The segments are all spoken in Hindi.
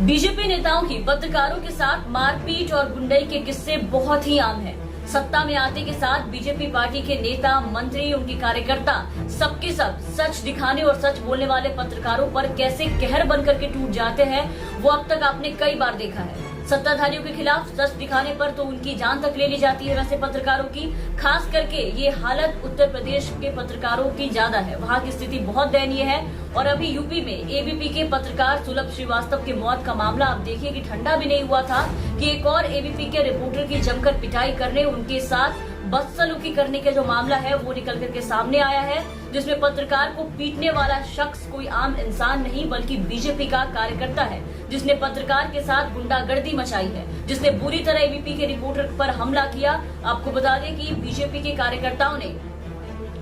बीजेपी नेताओं की पत्रकारों के साथ मारपीट और गुंडई के किस्से बहुत ही आम हैं। सत्ता में आते के साथ बीजेपी पार्टी के नेता, मंत्री, उनके कार्यकर्ता सबके सब सच दिखाने और सच बोलने वाले पत्रकारों पर कैसे कहर बनकर के टूट जाते हैं, वो अब तक आपने कई बार देखा है। सत्ताधारियों के खिलाफ सच दिखाने पर तो उनकी जान तक ले ली जाती है। वैसे पत्रकारों की खास करके ये हालत उत्तर प्रदेश के पत्रकारों की ज्यादा है। वहाँ की स्थिति बहुत दयनीय है। और अभी यूपी में एबीपी के पत्रकार सुलभ श्रीवास्तव की मौत का मामला आप देखिए कि ठंडा भी नहीं हुआ था कि एक और एबीपी के रिपोर्टर की जमकर पिटाई करने, उनके साथ बदसलूकी करने का जो मामला है वो निकल करके सामने आया है, जिसमें पत्रकार को पीटने वाला शख्स कोई आम इंसान नहीं बल्कि बीजेपी का कार्यकर्ता है, जिसने पत्रकार के साथ गुंडागर्दी मचाई है, जिसने बुरी तरह एबीपी के रिपोर्टर पर हमला किया। आपको बता दें कि बीजेपी के कार्यकर्ताओं ने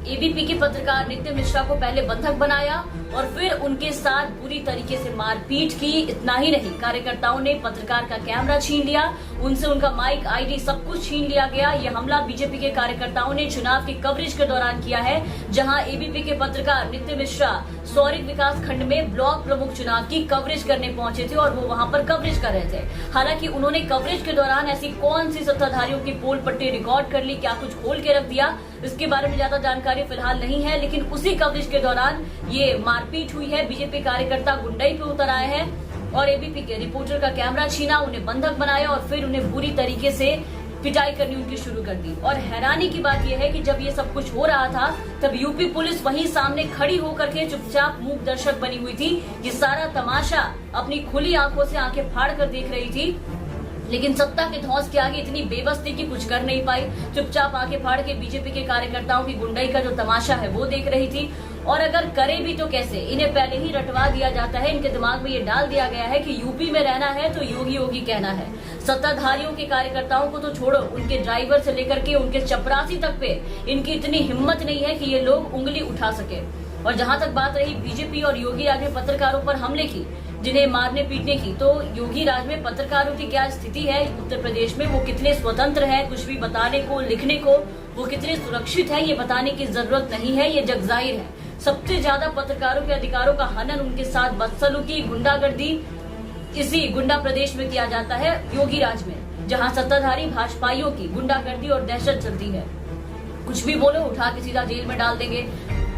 एबीपी के पत्रकार नित्य मिश्रा को पहले बंधक बनाया और फिर उनके साथ बुरी तरीके से मारपीट की। इतना ही नहीं, कार्यकर्ताओं ने पत्रकार का कैमरा छीन लिया, उनसे उनका माइक, आईडी सब कुछ छीन लिया गया। यह हमला बीजेपी के कार्यकर्ताओं ने चुनाव की कवरेज के दौरान किया है, जहां एबीपी के पत्रकार नित्य मिश्रा सौरिक विकास खंड में ब्लॉक प्रमुख चुनाव की कवरेज करने पहुंचे थे और वो वहां पर कवरेज कर रहे थे। हालांकि उन्होंने कवरेज के दौरान ऐसी कौन सी सत्ताधारियों की पोल पट्टी रिकॉर्ड कर ली, क्या कुछ खोल के रख दिया, इसके बारे में ज्यादा जानकारी फिलहाल नहीं है। लेकिन उसी कवरेज के दौरान ये मारपीट हुई है। बीजेपी कार्यकर्ता गुंडई पे उतर आए हैं और एबीपी के रिपोर्टर का कैमरा छीना, उन्हें बंधक बनाया और फिर उन्हें बुरी तरीके से पिटाई करनी उनकी शुरू कर दी। और हैरानी की बात यह है कि जब ये सब कुछ हो रहा था तब यूपी पुलिस वहीं सामने खड़ी होकर के चुपचाप मूक दर्शक बनी हुई थी। ये सारा तमाशा अपनी खुली आंखों से आंखें फाड़ कर देख रही थी, लेकिन सत्ता के धौंस के आगे इतनी बेबस थी कि कुछ कर नहीं पाई। चुपचाप आंखें फाड़ के बीजेपी के कार्यकर्ताओं की गुंडाई का जो तमाशा है वो देख रही थी। और अगर करे भी तो कैसे, इन्हें पहले ही रटवा दिया जाता है। इनके दिमाग में ये डाल दिया गया है कि यूपी में रहना है तो योगी योगी कहना है। सत्ताधारियों के कार्यकर्ताओं को तो छोड़ो, उनके ड्राइवर से लेकर के उनके चपरासी तक पे इनकी इतनी हिम्मत नहीं है कि ये लोग उंगली उठा सके। और जहां तक बात रही बीजेपी और योगी राज में पत्रकारों पर हमले की, जिन्हें मारने पीटने की, तो योगी राज में पत्रकारों की क्या स्थिति है उत्तर प्रदेश में, वो कितने स्वतंत्र है कुछ भी बताने को, लिखने को, वो कितने सुरक्षित है ये बताने की जरूरत नहीं है, ये जग जाहिर है। सबसे ज्यादा पत्रकारों के अधिकारों का हनन, उनके साथ बदसलूकी, गुंडागर्दी इसी गुंडा प्रदेश में किया जाता है योगी राज में, जहां सत्ताधारी भाजपाइयों की गुंडागर्दी और दहशत चलती है। कुछ भी बोलो, उठा के सीधा जेल में डाल देंगे।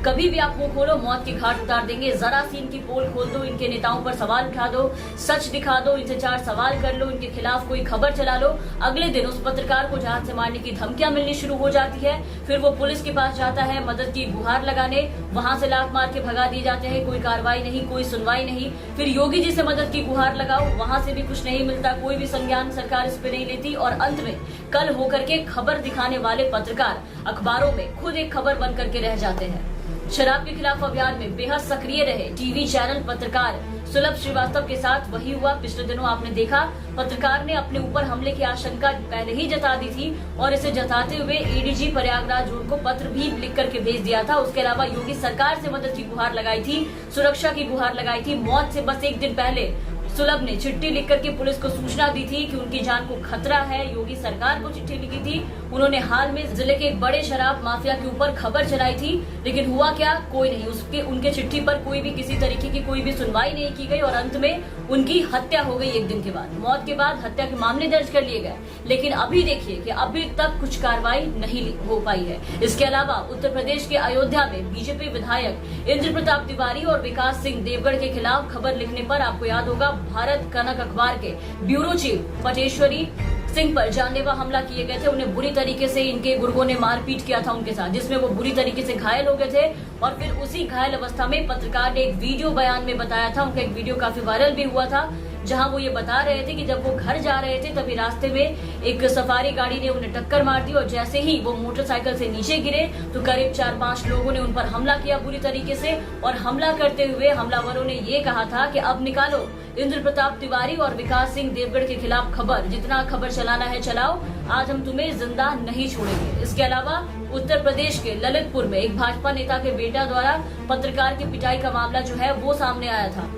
कभी भी आप मुंह खोलो, मौत के घाट उतार देंगे। जरा सी इनकी पोल खोल दो, इनके नेताओं पर सवाल उठा दो, सच दिखा दो, इनसे 4 सवाल कर लो, इनके खिलाफ कोई खबर चला लो, अगले दिन उस पत्रकार को जहां से मारने की धमकियां मिलनी शुरू हो जाती है। फिर वो पुलिस के पास जाता है मदद की गुहार लगाने, वहां से लात मार के भगा दिए जाते हैं, कोई कार्रवाई नहीं, कोई सुनवाई नहीं। फिर योगी जी से मदद की गुहार लगाओ, वहां से भी कुछ नहीं मिलता, कोई भी संज्ञान सरकार इस पे नहीं लेती। और अंत में कल होकर के खबर दिखाने वाले पत्रकार अखबारों में खुद एक खबर बन करके रह जाते हैं। शराब के खिलाफ अभियान में बेहद सक्रिय रहे टीवी चैनल पत्रकार सुलभ श्रीवास्तव के साथ वही हुआ। पिछले दिनों आपने देखा, पत्रकार ने अपने ऊपर हमले की आशंका पहले ही जता दी थी और इसे जताते हुए एडीजी प्रयागराज जोन को पत्र भी लिख करके भेज दिया था। उसके अलावा योगी सरकार से मदद की गुहार लगाई थी, सुरक्षा की गुहार लगाई थी। मौत से बस एक दिन पहले सुलभ ने चिट्ठी लिख करके पुलिस को सूचना दी थी कि उनकी जान को खतरा है। योगी सरकार को चिट्ठी लिखी थी। उन्होंने हाल में जिले के एक बड़े शराब माफिया के ऊपर खबर चलाई थी, लेकिन हुआ क्या, कोई नहीं। उनके चिट्ठी पर कोई भी किसी तरीके की कोई भी सुनवाई नहीं की गई और अंत में उनकी हत्या हो गई। एक दिन के बाद, मौत के बाद हत्या के मामले दर्ज कर लिए गए। लेकिन अभी देखिए कि अभी तक कुछ कार्रवाई नहीं हो पाई है। इसके अलावा उत्तर प्रदेश के अयोध्या में बीजेपी विधायक इंद्र प्रताप तिवारी और विकास सिंह देवगढ़ के खिलाफ खबर लिखने पर, आपको याद होगा, भारत कनक अखबार के ब्यूरो चीफ पटेश्वरी सिंह पर जानलेवा हमला किए गए थे। उन्हें बुरी तरीके से इनके गुर्गों ने मारपीट किया था उनके साथ, जिसमें वो बुरी तरीके से घायल हो गए थे। और फिर उसी घायल अवस्था में पत्रकार ने एक वीडियो बयान में बताया था, उनका एक वीडियो काफी वायरल भी हुआ था, जहां वो ये बता रहे थे कि जब वो घर जा रहे थे तभी रास्ते में एक सफारी गाड़ी ने उन्हें टक्कर मार दी और जैसे ही वो मोटरसाइकिल से नीचे गिरे तो करीब 4-5 लोगों ने उन पर हमला किया बुरी तरीके से। और हमला करते हुए हमलावरों ने ये कहा था कि अब निकालो इंद्र प्रताप तिवारी और विकास सिंह देवगढ़ के खिलाफ खबर, जितना खबर चलाना है चलाओ, आज हम तुम्हें जिंदा नहीं छोड़ेंगे। इसके अलावा उत्तर प्रदेश के ललितपुर में एक भाजपा नेता के बेटा द्वारा पत्रकार की पिटाई का मामला जो है वो सामने आया था,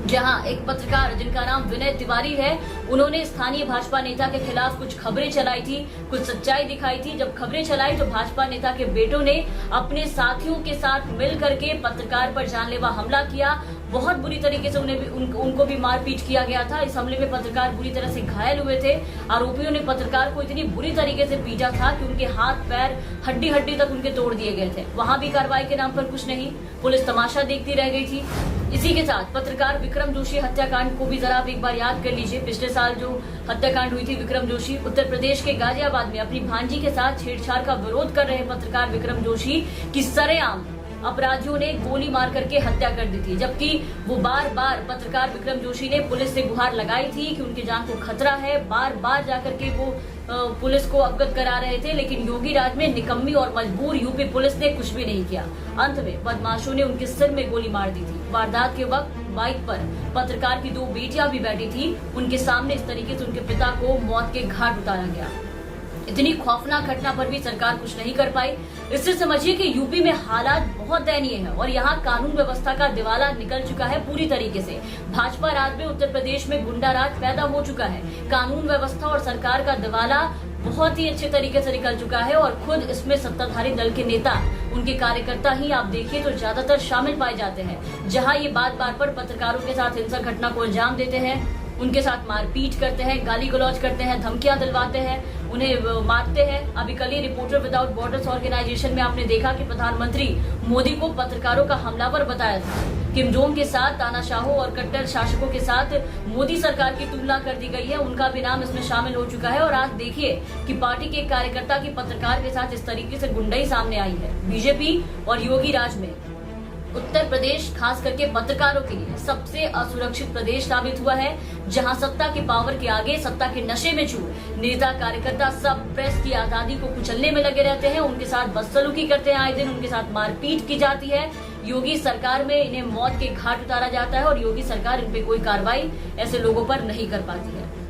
जहां एक पत्रकार जिनका नाम विनय तिवारी है, उन्होंने स्थानीय भाजपा नेता के खिलाफ कुछ खबरें चलाई थी, कुछ सच्चाई दिखाई थी। जब खबरें चलाई तो भाजपा नेता के बेटों ने अपने साथियों के साथ मिल करके पत्रकार पर जानलेवा हमला किया बहुत बुरी तरीके से उनको भी मारपीट किया गया था। इस हमले में पत्रकार बुरी तरह से घायल हुए थे। आरोपियों ने पत्रकार को इतनी बुरी तरीके से पीटा था कि उनके हाथ पैर हड्डी हड्डी तक उनके तोड़ दिए गए थे। वहां भी कार्रवाई के नाम पर कुछ नहीं, पुलिस तमाशा देखती रह गई थी। इसी के साथ पत्रकार विक्रम जोशी हत्याकांड को भी जरा आप एक बार याद कर लीजिए। पिछले साल जो हत्याकांड हुई थी विक्रम जोशी, उत्तर प्रदेश के गाजियाबाद में अपनी भांजी के साथ छेड़छाड़ का विरोध कर रहे पत्रकार विक्रम जोशी की सरेआम अपराधियों ने गोली मार करके हत्या कर दी थी। जबकि वो बार बार पत्रकार विक्रम जोशी ने पुलिस से गुहार लगाई थी कि उनकी जान को खतरा है। बार बार जाकर के वो पुलिस को अवगत करा रहे थे, लेकिन योगी राज में निकम्मी और मजबूर यूपी पुलिस ने कुछ भी नहीं किया। अंत में बदमाशों ने उनके सिर में गोली मार दी थी। वारदात के वक्त बाइक पर पत्रकार की 2 बेटियां भी बैठी थी। उनके सामने इस तरीके से उनके पिता को मौत के घाट उतारा गया। इतनी खौफनाक घटना पर भी सरकार कुछ नहीं कर पाई। इससे समझिए कि यूपी में हालात बहुत दयनीय है और यहाँ कानून व्यवस्था का दिवाला निकल चुका है पूरी तरीके से। भाजपा राज में उत्तर प्रदेश में गुंडा राज पैदा हो चुका है। कानून व्यवस्था और सरकार का दिवाला बहुत ही अच्छे तरीके से निकल चुका है और खुद इसमें सत्ताधारी दल के नेता, उनके कार्यकर्ता ही आप देखिए तो ज्यादातर शामिल पाए जाते हैं। जहां ये बार पर पत्रकारों के साथ हिंसक घटना को अंजाम देते हैं, उनके साथ मारपीट करते हैं, गाली गलौज करते हैं, धमकियां दिलवाते हैं, उन्हें मारते हैं। अभी कल ही रिपोर्टर विदाउट बॉर्डर्स ऑर्गेनाइजेशन में आपने देखा कि प्रधानमंत्री मोदी को पत्रकारों का हमलावर बताया था। किम जोंग के साथ तानाशाहों और कट्टर शासकों के साथ मोदी सरकार की तुलना कर दी गई है। उनका भी नाम इसमें शामिल हो चुका है। और आज देखिए कि पार्टी के एक कार्यकर्ता की पत्रकार के साथ इस तरीके से गुंडाई सामने आई है। बीजेपी और योगी राज में उत्तर प्रदेश खास करके पत्रकारों के लिए सबसे असुरक्षित प्रदेश साबित हुआ है, जहां सत्ता के पावर के आगे, सत्ता के नशे में चूर नेता कार्यकर्ता सब प्रेस की आजादी को कुचलने में लगे रहते हैं। उनके साथ बदसलूकी करते हैं, आए दिन उनके साथ मारपीट की जाती है। योगी सरकार में इन्हें मौत के घाट उतारा जाता है और योगी सरकार इन पे कोई कार्रवाई ऐसे लोगों पर नहीं कर पाती है।